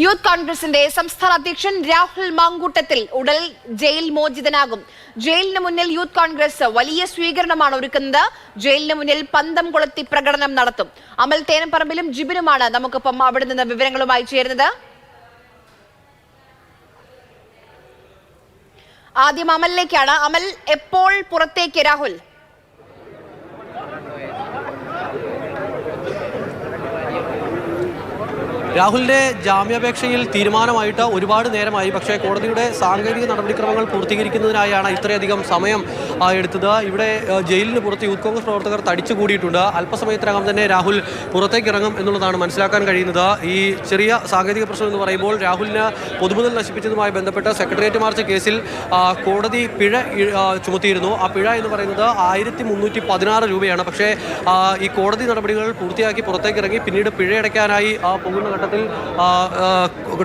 Youth കോൺഗ്രസിന്റെ സംസ്ഥാന അധ്യക്ഷൻ രാഹുൽ മാങ്കൂട്ടത്തിൽ ഉടൻ ജയിൽ മോചിതനാകും. ജയിലിന് മുന്നിൽ യൂത്ത് കോൺഗ്രസ് വലിയ സ്വീകരണമാണ് ഒരുക്കുന്നത്. ജയിലിന് മുന്നിൽ പന്തം കൊളുത്തി പ്രകടനം നടത്തും. അമൽ തേനപ്പറമ്പിലും ജിബിനുമാണ് നമുക്കൊപ്പം അവിടെ നിന്ന് വിവരങ്ങളുമായി ചേരുന്നത്. ആദ്യം അമലിലേക്കാണ്. അമൽ, എപ്പോൾ പുറത്തേക്ക് രാഹുൽ? രാഹുലിന്റെ ജാമ്യാപേക്ഷയിൽ തീരുമാനമായിട്ട് ഒരുപാട് നേരമായി. പക്ഷേ കോടതിയുടെ സാങ്കേതിക നടപടിക്രമങ്ങൾ പൂർത്തീകരിക്കുന്നതിനായാണ് ഇത്രയധികം സമയം എടുത്തത്. ഇവിടെ ജയിലിന് പുറത്ത് യൂത്ത് കോൺഗ്രസ് പ്രവർത്തകർ തടിച്ചുകൂടിയിട്ടുണ്ട്. അല്പസമയത്തിനകം തന്നെ രാഹുൽ പുറത്തേക്ക് ഇറങ്ങും എന്നുള്ളതാണ് മനസ്സിലാക്കാൻ കഴിയുന്നത്. ഈ ചെറിയ സാങ്കേതിക പ്രശ്നം എന്ന് പറയുമ്പോൾ രാഹുലിന് പൊതുമുതൽ നശിപ്പിച്ചതുമായി ബന്ധപ്പെട്ട് സെക്രട്ടേറിയറ്റ് മാർച്ച് കേസിൽ കോടതി പിഴ ചുമത്തിയിരുന്നു. ആ പിഴ എന്ന് പറയുന്നത് 1316 രൂപയാണ്. പക്ഷേ ഈ കോടതി നടപടികൾ പൂർത്തിയാക്കി പുറത്തേക്ക് ഇറങ്ങി പിന്നീട് പിഴയടയ്ക്കാനായി പോകുന്ന ഘട്ടത്തിൽ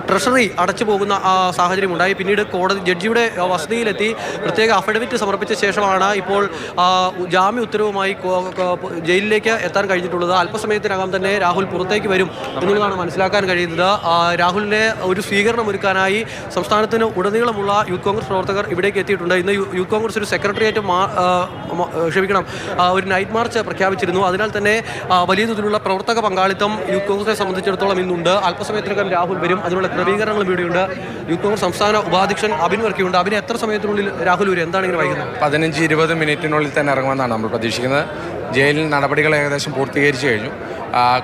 ട്രഷറി അടച്ചു പോകുന്ന സാഹചര്യം ഉണ്ടായി. പിന്നീട് കോടതി ജഡ്ജിയുടെ വസതിയിലെത്തി പ്രത്യേക അഫിഡവിറ്റ് സമർപ്പിച്ച ശേഷമാണ് ഇപ്പോൾ ജാമ്യ ഉത്തരവുമായി ജയിലിലേക്ക് എത്താൻ കഴിഞ്ഞിട്ടുള്ളത്. അല്പസമയത്തിനകം തന്നെ രാഹുൽ പുറത്തേക്ക് വരും എന്നുള്ളതാണ് മനസ്സിലാക്കാൻ കഴിയുന്നത്. രാഹുലിനെ ഒരു സ്വീകരണം ഒരുക്കാനായി സംസ്ഥാനത്തിന് ഉടനീളമുള്ള യൂത്ത് കോൺഗ്രസ് പ്രവർത്തകർ ഇവിടേക്ക് എത്തിയിട്ടുണ്ട്. ഇന്ന് യൂത്ത് കോൺഗ്രസ് ഒരു സെക്രട്ടേറിയറ്റ് ഒരു നൈറ്റ് മാർച്ച് പ്രഖ്യാപിച്ചിരുന്നു. അതിനാൽ തന്നെ വലിയ തോതിലുള്ള പ്രവർത്തക പങ്കാളിത്തം യൂത്ത് കോൺഗ്രസിനെ സംബന്ധിച്ചിടത്തോളം ഇന്നുണ്ട്. അല്പസമയത്തിനകം രാഹുൽ വരും. അതിനുള്ള ക്രമീകരണങ്ങളും ഇവിടെയുണ്ട്. യൂത്ത് കോൺഗ്രസ് സംസ്ഥാന ഉപാധ്യക്ഷൻ അബിൻ വർക്കിയുണ്ട്. അബിന് എത്ര സമയത്തിനുള്ളിൽ രാഹുൽ വരും? എന്താണ് ഇങ്ങനെ വൈകുന്നത്? 15-20 മിനിറ്റിനുള്ളിൽ തന്നെ ഇറങ്ങുമെന്നാണ് നമ്മൾ പ്രതീക്ഷിക്കുന്നത്. ജയിലിൽ നടപടികൾ ഏകദേശം പൂർത്തീകരിച്ചു കഴിഞ്ഞു.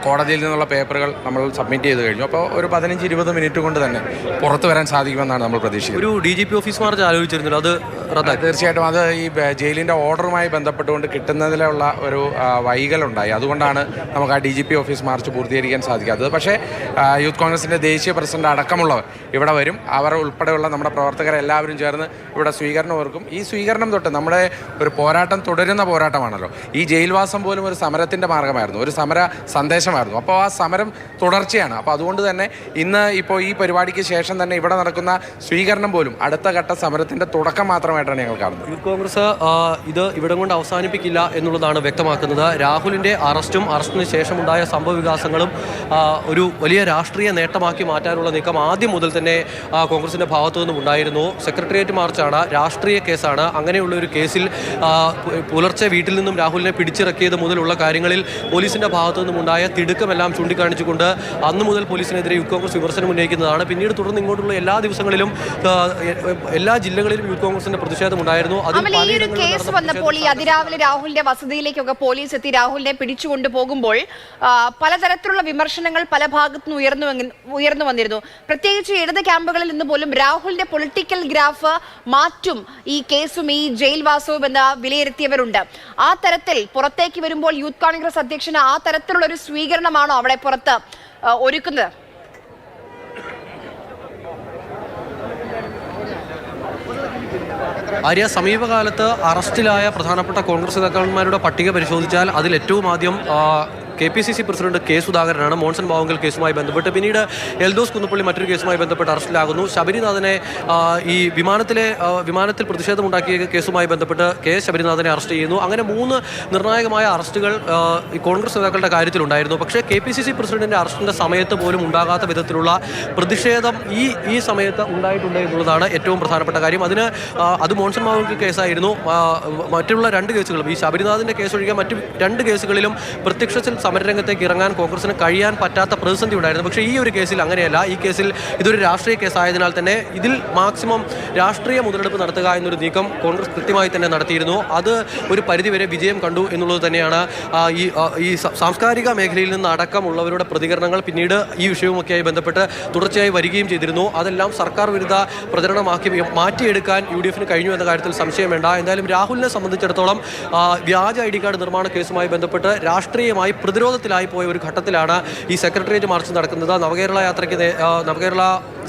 കോടതിയിൽ നിന്നുള്ള പേപ്പറുകൾ നമ്മൾ സബ്മിറ്റ് ചെയ്ത് കഴിഞ്ഞു. അപ്പോൾ ഒരു 15-20 മിനിറ്റ് കൊണ്ട് തന്നെ പുറത്തു വരാൻ സാധിക്കുമെന്നാണ് നമ്മൾ പ്രതീക്ഷിക്കുന്നത്. ഒരു DGP ഓഫീസ് മാർച്ച് ആലോചിച്ചിരുന്നത്, അത് തീർച്ചയായിട്ടും അത് ഈ ജയിലിൻ്റെ ഓർഡറുമായി ബന്ധപ്പെട്ടുകൊണ്ട് കിട്ടുന്നതിലുള്ള ഒരു വൈകലുണ്ടായി. അതുകൊണ്ടാണ് നമുക്ക് ആ DGP ഓഫീസ് മാർച്ച് പൂർത്തീകരിക്കാൻ സാധിക്കാത്തത്. പക്ഷേ യൂത്ത് കോൺഗ്രസിൻ്റെ ദേശീയ പ്രസിഡന്റ് അടക്കമുള്ളവർ ഇവിടെ വരും. അവർ ഉൾപ്പെടെയുള്ള നമ്മുടെ പ്രവർത്തകരെല്ലാവരും ചേർന്ന് ഇവിടെ സ്വീകരണം ഒരുക്കും. ഈ സ്വീകരണം തൊട്ട് നമ്മുടെ ഒരു പോരാട്ടം തുടരുന്ന പോരാട്ടമാണല്ലോ. ഈ ജയിൽവാസം പോലും ഒരു സമരത്തിൻ്റെ മാർഗമായിരുന്നു, ഒരു സമര സന്ദേശമായിരുന്നു. അപ്പോൾ ആ സമരം തുടർച്ചയാണ്. അപ്പോൾ അതുകൊണ്ട് തന്നെ ഇന്ന് ഇപ്പോൾ ഈ പരിപാടിക്ക് ശേഷം തന്നെ ഇവിടെ നടക്കുന്ന സ്വീകരണം പോലും അടുത്ത ഘട്ട സമരത്തിൻ്റെ തുടക്കം മാത്രമായിട്ടാണ് ഞങ്ങൾ കാണുന്നത്. യൂത്ത് കോൺഗ്രസ് ഇത് ഇവിടെ കൊണ്ട് അവസാനിപ്പിക്കില്ല എന്നുള്ളതാണ് വ്യക്തമാക്കുന്നത്. രാഹുലിൻ്റെ അറസ്റ്റിന് ശേഷമുണ്ടായ സംഭവ വികാസങ്ങളും ഒരു വലിയ രാഷ്ട്രീയ നേട്ടമാക്കി മാറ്റാനുള്ള നീക്കം ആദ്യം മുതൽ തന്നെ കോൺഗ്രസിൻ്റെ ഭാഗത്തു നിന്നും ഉണ്ടായിരുന്നു. സെക്രട്ടേറിയറ്റ് മാർച്ചാണ്, രാഷ്ട്രീയ കേസാണ്. അങ്ങനെയുള്ള ഒരു കേസിൽ പുലർച്ചെ വീട്ടിൽ നിന്നും രാഹുലിനെ പിടിച്ചിറക്കിയത് മുതലുള്ള കാര്യങ്ങളിൽ പോലീസിൻ്റെ ഭാഗത്തു നിന്നും ഉണ്ടായ തിടുക്കമെല്ലാം ചൂണ്ടിക്കാണിച്ചുകൊണ്ട് അന്നു മുതൽ പോലീസിനെതിരെ യൂത്ത് കോൺഗ്രസ് വിമർശനം ഉന്നയിക്കുന്നതാണ്. പിന്നീട് തുടർന്ന് ഇങ്ങോട്ടുള്ള എല്ലാ ദിവസങ്ങളിലും എല്ലാ ജില്ലകളിലും യൂത്ത് കോൺഗ്രസിന്റെ പ്രതിഷേധം ഉണ്ടായിരുന്നു. കേസ് വന്നപ്പോൾ ഈ അതിരാവിലെ രാഹുലിന്റെ വസതിയിലേക്കൊക്കെ പോലീസ് എത്തി രാഹുലിനെ പിടിച്ചുകൊണ്ട് പോകുമ്പോൾ പലതരത്തിലുള്ള വിമർശനങ്ങൾ പല ഭാഗത്തുനിന്ന് ഉയർന്നു വന്നിരുന്നു. പ്രത്യേകിച്ച് ഇടത് ക്യാമ്പുകളിൽ നിന്ന് പോലും രാഹുലിന്റെ പൊളിറ്റിക്കൽ ഗ്രാഫ് മാറ്റും ഈ കേസും ഈ ജയിൽവാസവും എന്ന് വിലയിരുത്തിയവരുണ്ട്. ആ തരത്തിൽ പുറത്തേക്ക് വരുമ്പോൾ യൂത്ത് കോൺഗ്രസ് അധ്യക്ഷന് ആ തരത്തിലുള്ള ഒരു സ്വീകരണമാണോ അവിടെ പുറത്ത് ഒരുക്കുന്നത്? ആര്യ, സമീപകാലത്ത് അറസ്റ്റിലായ പ്രധാനപ്പെട്ട കോൺഗ്രസ് നേതാക്കന്മാരുടെ പട്ടിക പരിശോധിച്ചാൽ അതിൽ ഏറ്റവും ആദ്യം KPCC പ്രസിഡന്റ് K. സുധാകരനാണ്. മോൺസൺ മാവുങ്കൽ കേസുമായി ബന്ധപ്പെട്ട്, പിന്നീട് എൽദോസ് കുന്നപ്പള്ളി മറ്റൊരു കേസുമായി ബന്ധപ്പെട്ട് അറസ്റ്റിലാകുന്നു. ശബരിനാഥനെ ഈ വിമാനത്തിൽ പ്രതിഷേധമുണ്ടാക്കിയ കേസുമായി ബന്ധപ്പെട്ട് ശബരിനാഥനെ അറസ്റ്റ് ചെയ്യുന്നു. അങ്ങനെ 3 നിർണായകമായ അറസ്റ്റുകൾ ഈ കോൺഗ്രസ് നേതാക്കളുടെ കാര്യത്തിലുണ്ടായിരുന്നു. പക്ഷേ KPCC പ്രസിഡന്റിന്റെ അറസ്റ്റിന്റെ സമയത്ത് പോലും ഉണ്ടാകാത്ത വിധത്തിലുള്ള പ്രതിഷേധം ഈ സമയത്ത് ഉണ്ടായിട്ടുണ്ട് എന്നുള്ളതാണ് ഏറ്റവും പ്രധാനപ്പെട്ട കാര്യം. അത് മോൺസൺ മാവുങ്കൽ കേസായിരുന്നു. മറ്റുള്ള 2 കേസുകളും, ഈ ശബരിനാഥിന്റെ കേസ് ഒഴികെ മറ്റു 2 കേസുകളിലും പ്രത്യക്ഷത്തിൽ സമരരംഗത്തേക്ക് ഇറങ്ങാൻ കോൺഗ്രസിന് കഴിയാൻ പറ്റാത്ത പ്രതിസന്ധി ഉണ്ടായിരുന്നു. പക്ഷേ ഈ ഒരു കേസിൽ അങ്ങനെയല്ല. ഈ കേസിൽ ഇതൊരു രാഷ്ട്രീയ കേസായതിനാൽ തന്നെ ഇതിൽ മാക്സിമം രാഷ്ട്രീയ മുതലെടുപ്പ് നടത്തുക എന്നൊരു നീക്കം കോൺഗ്രസ് കൃത്യമായി തന്നെ നടത്തിയിരുന്നു. അത് ഒരു പരിധിവരെ വിജയം കണ്ടു എന്നുള്ളത് തന്നെയാണ്. ഈ സാംസ്കാരിക മേഖലയിൽ നിന്ന് അടക്കമുള്ളവരുടെ പ്രതികരണങ്ങൾ പിന്നീട് ഈ വിഷയവുമൊക്കെയായി ബന്ധപ്പെട്ട് തുടർച്ചയായി വരികയും ചെയ്തിരുന്നു. അതെല്ലാം സർക്കാർ വിരുദ്ധ പ്രചരണമാക്കി മാറ്റിയെടുക്കാൻ UDF കഴിഞ്ഞു എന്ന കാര്യത്തിൽ സംശയം വേണ്ട. എന്തായാലും രാഹുലിനെ സംബന്ധിച്ചിടത്തോളം വ്യാജ ID കാർഡ് നിർമ്മാണ കേസുമായി ബന്ധപ്പെട്ട് രാഷ്ട്രീയമായി പ്രതിരോധത്തിലായി പോയ ഒരു ഘട്ടത്തിലാണ് ഈ സെക്രട്ടേറിയറ്റ് മാർച്ച് നടക്കുന്നത്. നവകേരള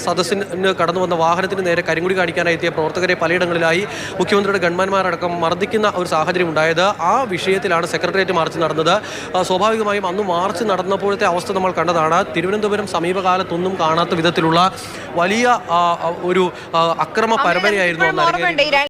സദസ്സിന് കടന്നു വന്ന വാഹനത്തിന് നേരെ കരിങ്കുടി കാണിക്കാനായി എത്തിയ പ്രവർത്തകരെ പലയിടങ്ങളിലായി മുഖ്യമന്ത്രിയുടെ ഗൺമാന്മാരടക്കം മർദ്ദിക്കുന്ന ഒരു സാഹചര്യം ഉണ്ടായത്. ആ വിഷയത്തിലാണ് സെക്രട്ടേറിയറ്റ് മാർച്ച് നടന്നത്. സ്വാഭാവികമായും അന്ന് മാർച്ച് നടന്നപ്പോഴത്തെ അവസ്ഥ നമ്മൾ കണ്ടതാണ്. തിരുവനന്തപുരം സമീപകാലത്തൊന്നും കാണാത്ത വിധത്തിലുള്ള വലിയ ഒരു അക്രമ പരമ്പരയായിരുന്നു.